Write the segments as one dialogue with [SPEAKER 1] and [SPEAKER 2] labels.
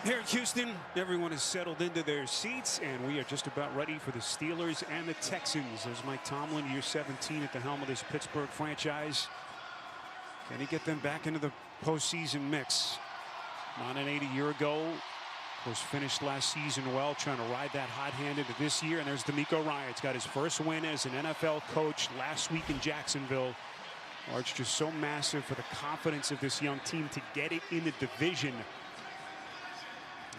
[SPEAKER 1] Here in Houston, everyone is settled into their seats, and we are just about ready for the Steelers and the Texans. There's Mike Tomlin, year 17 at the helm of this Pittsburgh franchise. Can he get them back into the postseason mix? 9-8 a year ago. Of course, finished last season well, trying to ride that hot hand into this year. And there's D'Amico Ryan's got his first win as an NFL coach last week in Jacksonville. It's just so massive for the confidence of this young team to get it in the division.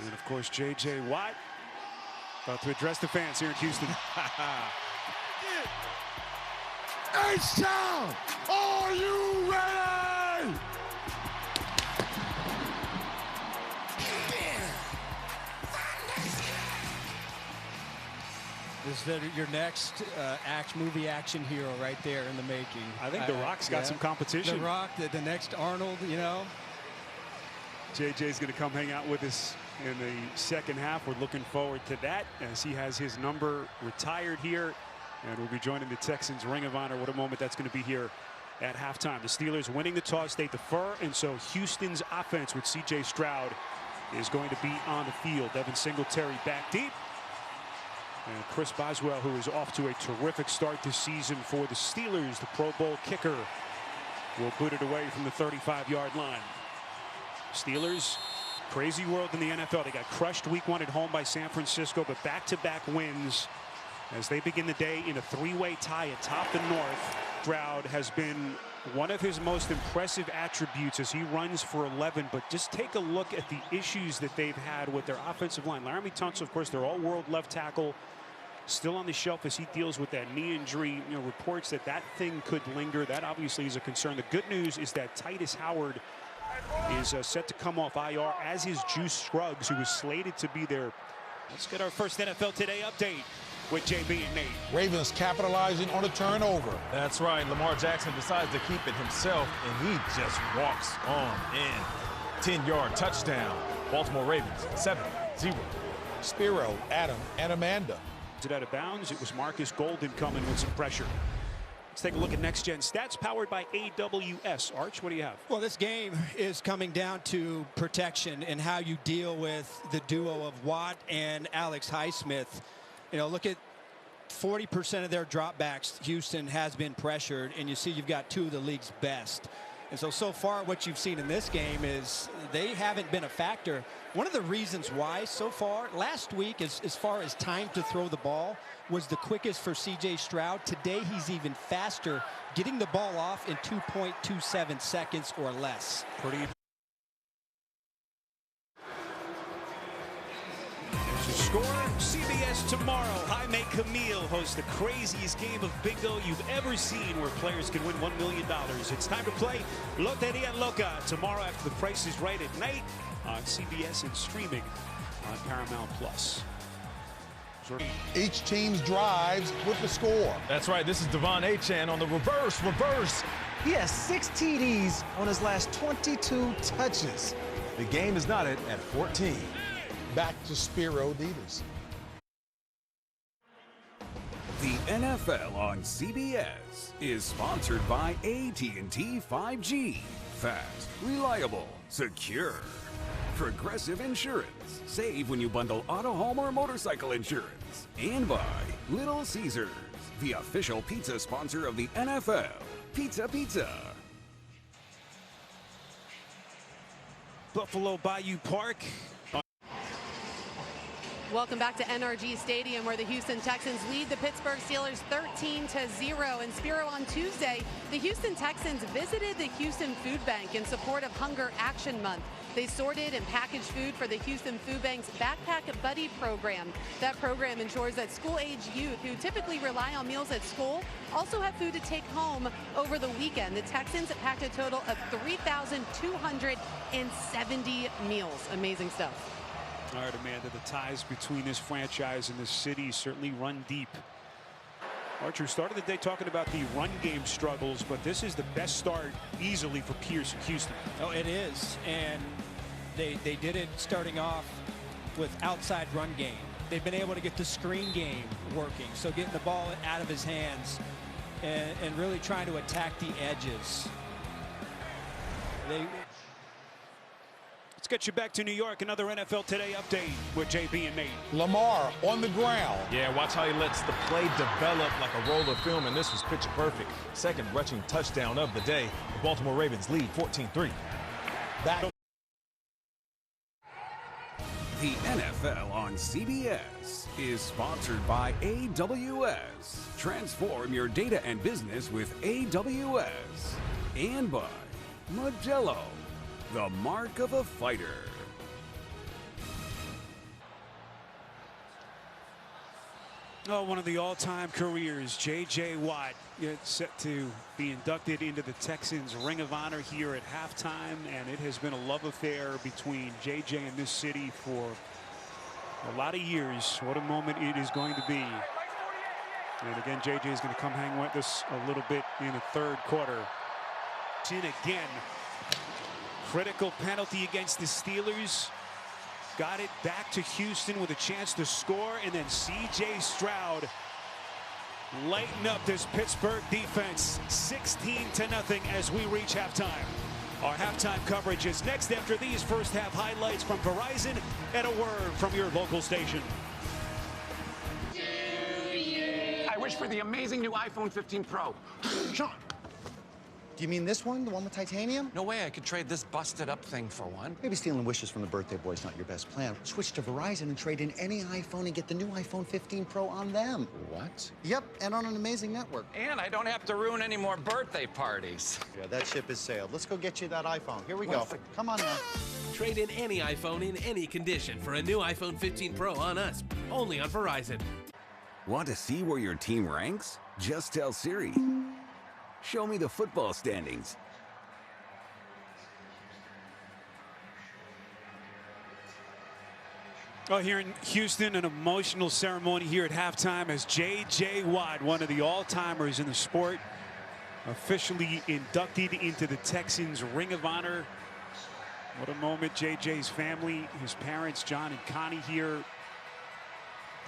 [SPEAKER 1] And of course, J.J. Watt about to address the fans here in Houston.
[SPEAKER 2] H-Town, are you ready?
[SPEAKER 3] This is your next movie action hero right there in the making.
[SPEAKER 1] I think The Rock's got some competition.
[SPEAKER 3] The Rock, the next Arnold, you know.
[SPEAKER 1] JJ's going to come hang out with us in the second half. We're looking forward to that as he has his number retired here. And we'll be joining the Texans Ring of Honor. What a moment that's going to be here at halftime. The Steelers winning the toss, they defer, and so Houston's offense with C.J. Stroud is going to be on the field. Devin Singletary back deep. And Chris Boswell, who is off to a terrific start this season for the Steelers, the Pro Bowl kicker, will boot it away from the 35-yard line. Steelers, crazy world in the NFL. They got crushed week 1 at home by San Francisco, but back-to-back wins as they begin the day in a three-way tie atop the North. Stroud has been one of his most impressive attributes as he runs for 11, but just take a look at the issues that they've had with their offensive line. Laramie Tunsil, of course, their all-world left tackle, still on the shelf as he deals with that knee injury. You know, reports that thing could linger. That obviously is a concern. The good news is that Titus Howard is set to come off IR, as is Juice Scruggs, who was slated to be there. Let's get our first NFL Today update with JB and Nate.
[SPEAKER 2] Ravens capitalizing on a turnover.
[SPEAKER 4] That's right. Lamar Jackson decides to keep it himself, and he just walks on in. 10-yard touchdown. Baltimore Ravens 7-0.
[SPEAKER 2] Spiro, Adam, and Amanda.
[SPEAKER 1] It out of bounds. It was Marcus Golden coming with some pressure. Let's take a look at Next Gen Stats powered by AWS. Arch, what do you have?
[SPEAKER 3] Well, this game is coming down to protection and how you deal with the duo of Watt and Alex Highsmith. You know, look at 40% of their dropbacks. Houston has been pressured, and you see you've got two of the league's best. And so far what you've seen in this game is they haven't been a factor. One of the reasons why so far, last week as far as time to throw the ball, was the quickest for C.J. Stroud. Today he's even faster, getting the ball off in 2.27 seconds or less.
[SPEAKER 1] Pretty. To score, CBS tomorrow. Jaime Camille hosts the craziest game of bingo you've ever seen, where players can win $1 million. It's time to play Loteria Loca tomorrow after The Price is Right at night on CBS and streaming on Paramount Plus.
[SPEAKER 2] Each team's drives with the score.
[SPEAKER 4] That's right. This is Devon Achane on the reverse.
[SPEAKER 5] He has 6 TDs on his last 22 touches.
[SPEAKER 4] The game is knotted at 14.
[SPEAKER 2] Back to Spiro Dedes.
[SPEAKER 6] The NFL on CBS is sponsored by AT&T 5G. Fast, reliable, secure. Progressive Insurance. Save when you bundle auto, home, or motorcycle insurance. And by Little Caesars, the official pizza sponsor of the NFL. Pizza Pizza.
[SPEAKER 1] Buffalo Bayou Park.
[SPEAKER 7] Welcome back to NRG Stadium, where the Houston Texans lead the Pittsburgh Steelers 13-0. And Spiro, on Tuesday, the Houston Texans visited the Houston Food Bank in support of Hunger Action Month. They sorted and packaged food for the Houston Food Bank's Backpack Buddy program. That program ensures that school-age youth who typically rely on meals at school also have food to take home over the weekend. The Texans packed a total of 3,270 meals. Amazing stuff.
[SPEAKER 1] All right, Amanda, the ties between this franchise and this city certainly run deep. Archer started the day talking about the run game struggles, but this is the best start easily for Pierce in Houston.
[SPEAKER 3] Oh, it is, and they did it starting off with outside run game. They've been able to get the screen game working, so getting the ball out of his hands and really trying to attack the edges.
[SPEAKER 1] Let's get get you back to New York. Another NFL Today update with JB and Nate.
[SPEAKER 2] Lamar on the ground.
[SPEAKER 4] Yeah, watch how he lets the play develop like a roll of film, and this was picture perfect. Second rushing touchdown of the day. The Baltimore Ravens lead 14-3.
[SPEAKER 2] Back.
[SPEAKER 6] The NFL on CBS is sponsored by AWS. Transform your data and business with AWS. And by Modelo, the mark of a fighter.
[SPEAKER 1] Oh, one of the all-time careers, J.J. Watt, set to be inducted into the Texans Ring of Honor here at halftime, and it has been a love affair between J.J. and this city for a lot of years. What a moment it is going to be. And again, J.J. is going to come hang with us a little bit in the third quarter. In again, critical penalty against the Steelers. Got it back to Houston with a chance to score, and then C.J. Stroud lighten up this Pittsburgh defense 16-0 as we reach halftime. Our halftime coverage is next after these first half highlights from Verizon and a word from your local station.
[SPEAKER 8] I wish for the amazing new iPhone 15 Pro.
[SPEAKER 9] Sean, do you mean this one, the one with titanium?
[SPEAKER 8] No way I could trade this busted up thing for one.
[SPEAKER 9] Maybe stealing wishes from the birthday boy is not your best plan. Switch to Verizon and trade in any iPhone and get the new iPhone 15 Pro on them.
[SPEAKER 8] What?
[SPEAKER 9] Yep, and on an amazing network.
[SPEAKER 8] And I don't have to ruin any more birthday parties.
[SPEAKER 9] Yeah, that ship has sailed. Let's go get you that iPhone. Here we go. Come on now.
[SPEAKER 10] Trade in any iPhone in any condition for a new iPhone 15 Pro on us, only on Verizon.
[SPEAKER 6] Want to see where your team ranks? Just tell Siri. Show me the football standings.
[SPEAKER 1] Oh, here in Houston, an emotional ceremony here at halftime as J.J. Watt, one of the all-timers in the sport, officially inducted into the Texans Ring of Honor. What a moment. J.J.'s family, his parents, John and Connie here.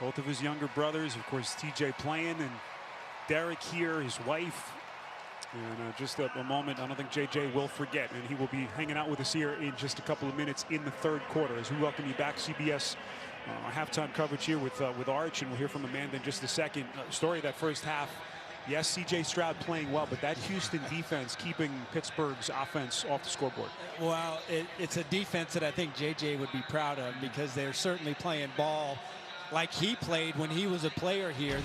[SPEAKER 1] Both of his younger brothers, of course, T.J. playing, and Derek here, his wife. And just a moment I don't think J.J. will forget, and he will be hanging out with us here in just a couple of minutes in the third quarter as we welcome you back. CBS halftime coverage here with Arch, and we'll hear from Amanda in just a second. Story of that first half. Yes, C.J. Stroud playing well, but that Houston defense keeping Pittsburgh's offense off the scoreboard.
[SPEAKER 3] Well, it's a defense that I think J.J. would be proud of because they're certainly playing ball like he played when he was a player here.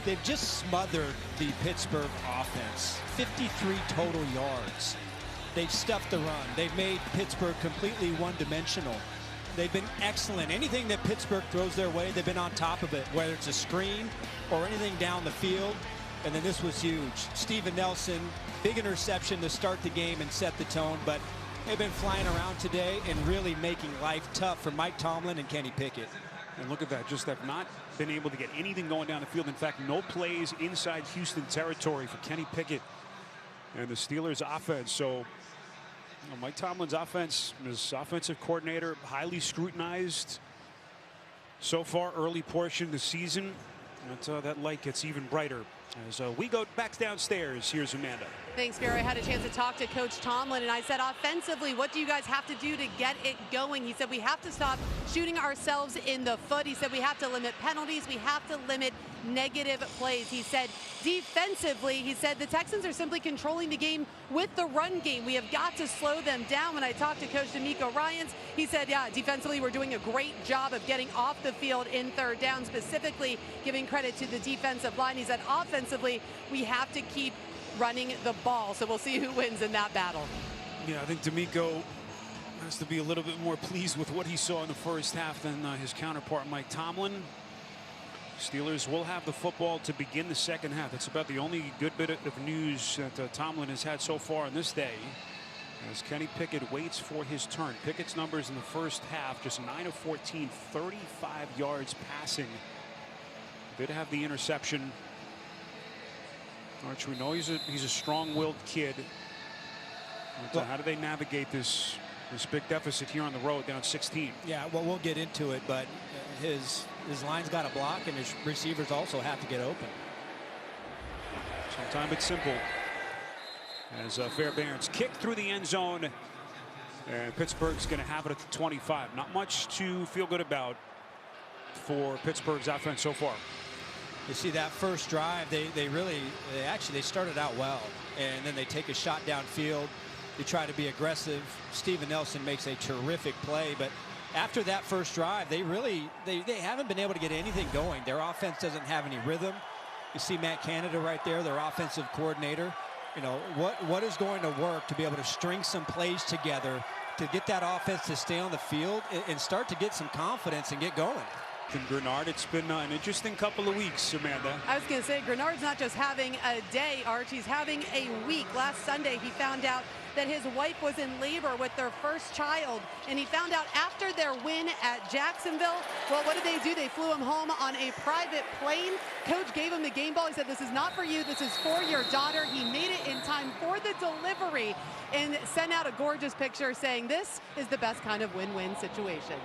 [SPEAKER 3] They've just smothered the Pittsburgh offense. 53 total yards. They've stuffed the run. They've made Pittsburgh completely one-dimensional. They've been excellent. Anything that Pittsburgh throws their way, they've been on top of it, whether it's a screen or anything down the field. And then this was huge. Steven Nelson, big interception to start the game and set the tone, but they've been flying around today and really making life tough for Mike Tomlin and Kenny Pickett.
[SPEAKER 1] And look at that, just have not been able to get anything going down the field. In fact, no plays inside Houston territory for Kenny Pickett and the Steelers offense. So Mike Tomlin's offense, his offensive coordinator, highly scrutinized so far early portion of the season. Until that light gets even brighter as we go back downstairs. Here's Amanda.
[SPEAKER 7] Thanks, Barry. I had a chance to talk to Coach Tomlin, and I said, offensively, what do you guys have to do to get it going? He said, we have to stop shooting ourselves in the foot. He said, we have to limit penalties. We have to limit negative plays. He said, defensively, he said, the Texans are simply controlling the game with the run game. We have got to slow them down. When I talked to Coach D'Amico Ryans, he said, yeah, defensively, we're doing a great job of getting off the field in third down, specifically giving credit to the defensive line. He said, offensively, we have to keep running the ball. So we'll see who wins in that battle.
[SPEAKER 1] Yeah, I think D'Amico has to be a little bit more pleased with what he saw in the first half than his counterpart, Mike Tomlin. Steelers will have the football to begin the second half. That's about the only good bit of news that Tomlin has had so far on this day, as Kenny Pickett waits for his turn. Pickett's numbers in the first half, just 9 of 14, 35 yards passing. Did have the interception. Arch, we know he's a strong-willed kid. But how do they navigate this big deficit here on the road down 16?
[SPEAKER 3] Yeah, well, we'll get into it, but his line's got to block, and his receivers also have to get open.
[SPEAKER 1] Sometimes it's simple. As Fairbairn's kick through the end zone, And Pittsburgh's going to have it at the 25. Not much to feel good about for Pittsburgh's offense so far.
[SPEAKER 3] You see that first drive, they started out well, and then they take a shot downfield. They try to be aggressive. Steven Nelson makes a terrific play, but after that first drive, they haven't been able to get anything going. Their offense doesn't have any rhythm. You see Matt Canada right there, their offensive coordinator. You know, what is going to work to be able to string some plays together to get that offense to stay on the field and start to get some confidence and get going.
[SPEAKER 1] And Grenard, it's been an interesting couple of weeks, Amanda.
[SPEAKER 7] I was going to say, Grenard's not just having a day, Arch, he's having a week. Last Sunday, he found out that his wife was in labor with their first child, and he found out after their win at Jacksonville. Well, what did they do? They flew him home on a private plane. Coach gave him the game ball. He said, this is not for you. This is for your daughter. He made it in time for the delivery and sent out a gorgeous picture saying this is the best kind of win-win situation.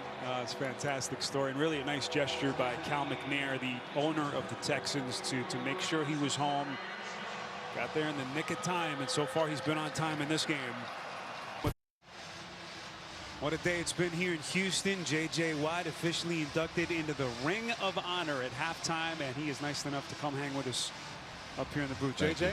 [SPEAKER 1] It's a fantastic story, and really a nice gesture by Cal McNair, the owner of the Texans, to make sure he was home. Got there in the nick of time, and so far he's been on time in this game. What a day it's been here in Houston. J.J. Watt officially inducted into the Ring of Honor at halftime, and he is nice enough to come hang with us up here in the booth. J.J.,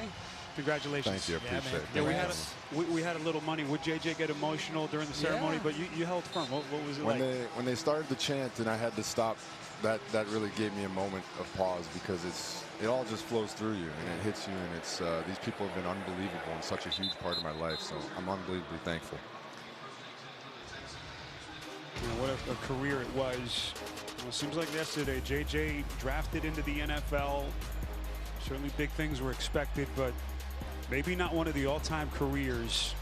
[SPEAKER 1] congratulations.
[SPEAKER 11] Thank you. I appreciate it.
[SPEAKER 1] Yeah, we had a little money. Would J.J. get emotional during the ceremony? But you held firm. What was it like?
[SPEAKER 11] When they started the chant and I had to stop, that really gave me a moment of pause, because it all just flows through you and it hits you, and it's these people have been unbelievable and such a huge part of my life, so I'm unbelievably thankful.
[SPEAKER 1] You know, what a career it was. Well, it seems like yesterday, J.J. drafted into the NFL. Certainly big things were expected, but maybe not one of the all-time careers.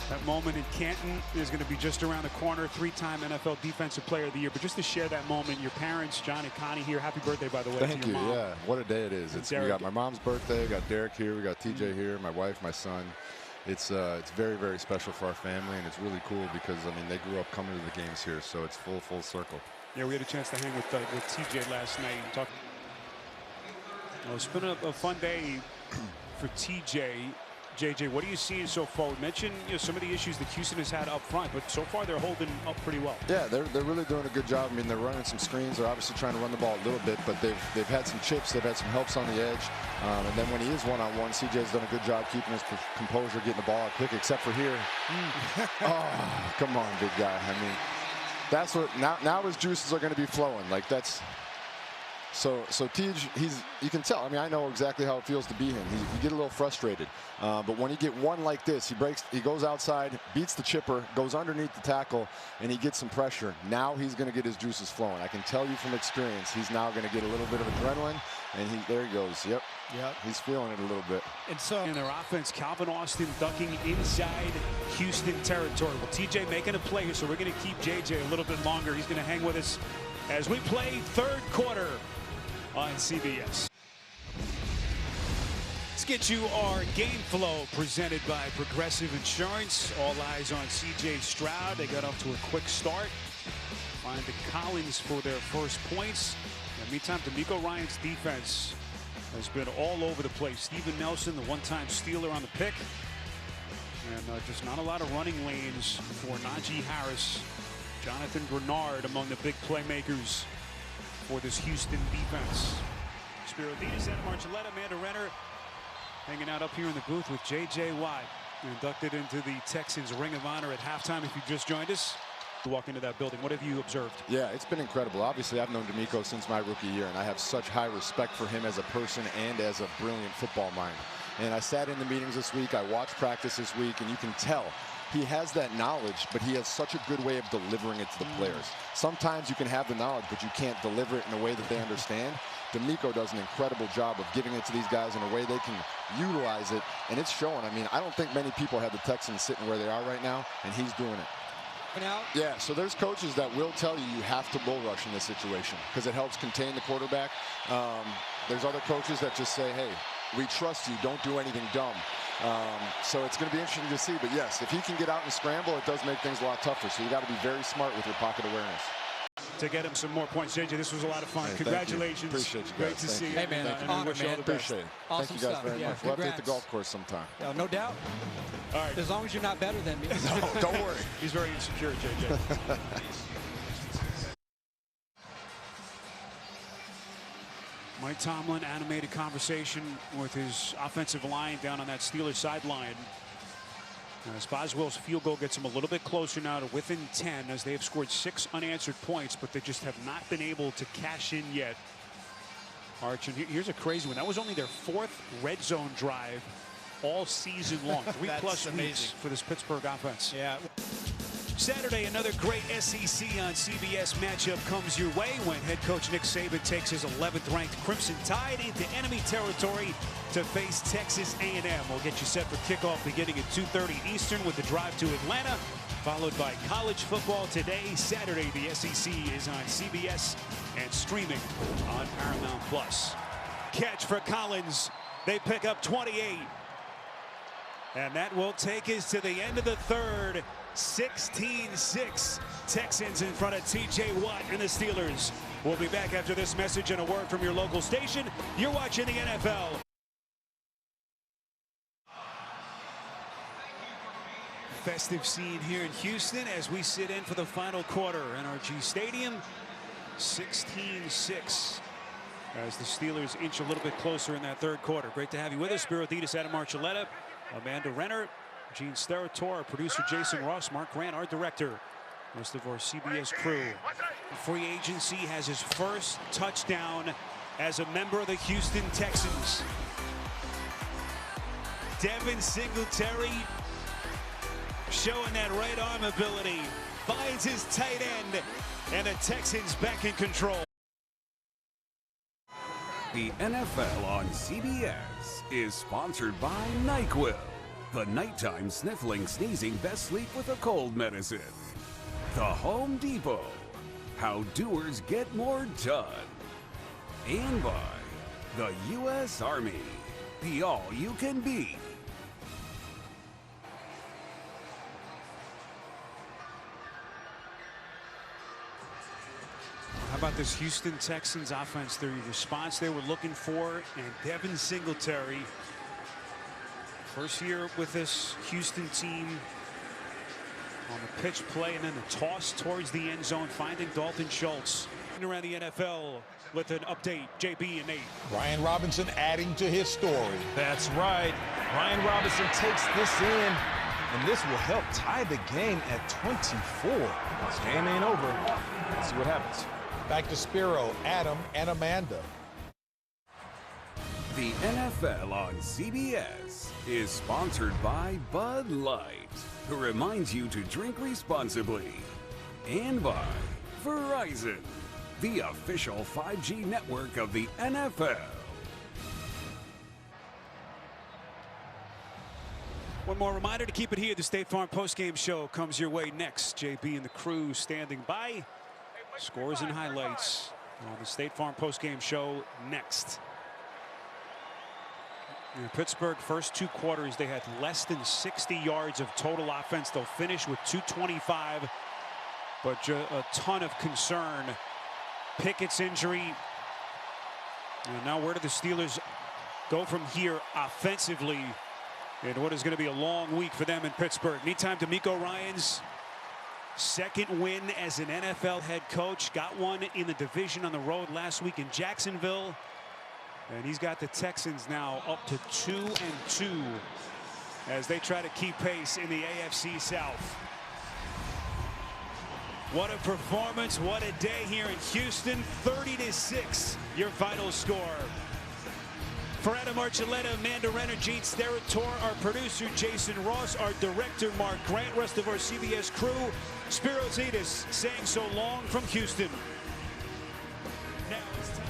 [SPEAKER 1] That moment in Canton is going to be just around the corner. 3-time NFL Defensive Player of the Year. But just to share that moment, your parents, John and Connie, here. Happy birthday, by the way.
[SPEAKER 11] Thank
[SPEAKER 1] to your
[SPEAKER 11] you.
[SPEAKER 1] mom.
[SPEAKER 11] Yeah, what a day it is. We got my mom's birthday. We got Derek here. We got TJ here. My wife, my son. It's very, very special for our family, and it's really cool because, I mean, they grew up coming to the games here, so it's full circle.
[SPEAKER 1] Yeah, we had a chance to hang with TJ last night and talk. Well, it's been a fun day for TJ. JJ, what are you seeing so far? We mentioned some of the issues that Houston has had up front, but so far they're holding up pretty well.
[SPEAKER 11] Yeah, they're really doing a good job. I mean, they're running some screens. They're obviously trying to run the ball a little bit, but they've had some chips. They've had some helps on the edge. And then when he is one-on-one, CJ's done a good job keeping his composure, getting the ball out quick, except for here. Oh, come on, big guy. I mean, that's what now his juices are going to be flowing. Like, that's. So Tej, you can tell. I mean, I know exactly how it feels to be him. You get a little frustrated, but when you get one like this, he goes outside, beats the chipper, goes underneath the tackle, and he gets some pressure. Now he's going to get his juices flowing. I can tell you from experience, he's now going to get a little bit of adrenaline, and there he goes. Yep, he's feeling it a little bit.
[SPEAKER 1] And so in their offense, Calvin Austin ducking inside Houston territory. Well, TJ making a play here, so we're going to keep JJ a little bit longer. He's going to hang with us as we play third quarter on CBS. Let's get you our game flow presented by Progressive Insurance. All eyes on CJ Stroud. They got off to a quick start. Find the Collins for their first points. In the meantime, D'Amico Ryan's defense has been all over the place. Steven Nelson, the one-time Steeler on the pick. And just not a lot of running lanes for Najee Harris. Jonathan Grenard among the big playmakers for this Houston defense. Spiro Diaz, Anna Marcelletta, Amanda Renner hanging out up here in the booth with J.J. Watt, inducted into the Texans Ring of Honor at halftime. If you just joined us, walk into that building. What have you observed?
[SPEAKER 11] Yeah, it's been incredible. Obviously, I've known D'Amico since my rookie year, and I have such high respect for him as a person and as a brilliant football mind. And I sat in the meetings this week. I watched practice this week, and you can tell he has that knowledge, but he has such a good way of delivering it to the players. Sometimes you can have the knowledge, but you can't deliver it in a way that they understand. D'Amico does an incredible job of giving it to these guys in a way they can utilize it, and it's showing. I mean, I don't think many people have the Texans sitting where they are right now, and he's doing it. Yeah, so there's coaches that will tell you have to bull rush in this situation because it helps contain the quarterback. There's other coaches that just say, hey, we trust you, don't do anything dumb. So it's going to be interesting to see. But yes, if he can get out and scramble, it does make things a lot tougher. So you got to be very smart with your pocket awareness.
[SPEAKER 1] To get him some more points. JJ, this was a lot of fun.
[SPEAKER 11] Hey,
[SPEAKER 1] Congratulations.
[SPEAKER 11] Appreciate you guys.
[SPEAKER 1] Great to see you.
[SPEAKER 3] Hey, man,
[SPEAKER 1] And
[SPEAKER 3] honor,
[SPEAKER 1] wish you all
[SPEAKER 3] man.
[SPEAKER 1] the best.
[SPEAKER 11] Appreciate it.
[SPEAKER 3] Awesome
[SPEAKER 11] Thank you guys
[SPEAKER 3] stuff.
[SPEAKER 11] very much. We'll have to hit the golf course sometime.
[SPEAKER 3] No doubt.
[SPEAKER 1] All right.
[SPEAKER 3] As long as you're not better than me.
[SPEAKER 2] No, don't worry.
[SPEAKER 1] He's very insecure, JJ. Mike Tomlin, animated conversation with his offensive line down on that Steelers sideline. As Boswell's field goal gets him a little bit closer now to within 10, as they have scored 6 unanswered points, but they just have not been able to cash in yet. Arch, and here's a crazy one. That was only their 4th red zone drive all season long. 3+ weeks for this Pittsburgh offense.
[SPEAKER 3] Yeah.
[SPEAKER 1] Saturday, another great SEC on CBS matchup comes your way when head coach Nick Saban takes his 11th-ranked Crimson Tide into enemy territory to face Texas A&M. We'll get you set for kickoff beginning at 2:30 Eastern with the drive to Atlanta, followed by college football today. Saturday, the SEC is on CBS and streaming on Paramount+. Catch for Collins. They pick up 28. And that will take us to the end of the third. 16-6. Texans in front of TJ Watt and the Steelers. We'll be back after this message and a word from your local station. You're watching the NFL. Festive scene here in Houston as we sit in for the final quarter. NRG Stadium, 16-6. As the Steelers inch a little bit closer in that third quarter. Great to have you with us. Spiro Thetis, Adam Marcelletta, Amanda Renner, Gene Steratore, our producer Jason Ross, Mark Grant, our director, most of our CBS crew. Free agency has his first touchdown as a member of the Houston Texans. Devin Singletary showing that right arm ability, finds his tight end, and the Texans back in control.
[SPEAKER 6] The NFL on CBS is sponsored by NyQuil, the nighttime sniffling, sneezing best sleep with a cold medicine. The Home Depot, how doers get more done. And by the U.S. Army, the all-you-can-be.
[SPEAKER 1] How about this Houston Texans offense? The response they were looking for, and Devin Singletary, first year with this Houston team, on the pitch play and then the toss towards the end zone, finding Dalton Schultz. Around the NFL with an update, JB and Nate.
[SPEAKER 2] Ryan Robinson adding to his story.
[SPEAKER 4] That's right. Ryan Robinson takes this in, and this will help tie the game at 24. This game ain't over. Let's see what happens.
[SPEAKER 2] Back to Spiro, Adam, and Amanda.
[SPEAKER 6] The NFL on CBS is sponsored by Bud Light, who reminds you to drink responsibly. And by Verizon, the official 5G network of the NFL.
[SPEAKER 1] One more reminder to keep it here. The State Farm postgame show comes your way next. JB and the crew standing by. Scores and highlights on the State Farm postgame show next. In Pittsburgh, first 2 quarters, they had less than 60 yards of total offense. They'll finish with 225, but a ton of concern. Pickett's injury. And now where do the Steelers go from here offensively in what is going to be a long week for them in Pittsburgh? Meantime, D'Amico Ryans' second win as an NFL head coach. Got one in the division on the road last week in Jacksonville. And he's got the Texans now up to 2-2 as they try to keep pace in the AFC South. What a performance, what a day here in Houston. 30-6, your final score. For Adam Marcelletta, Amanda Renner, Gene Steratore, our producer Jason Ross, our director Mark Grant, rest of our CBS crew, Spiro Thetis saying so long from Houston. Now it's time.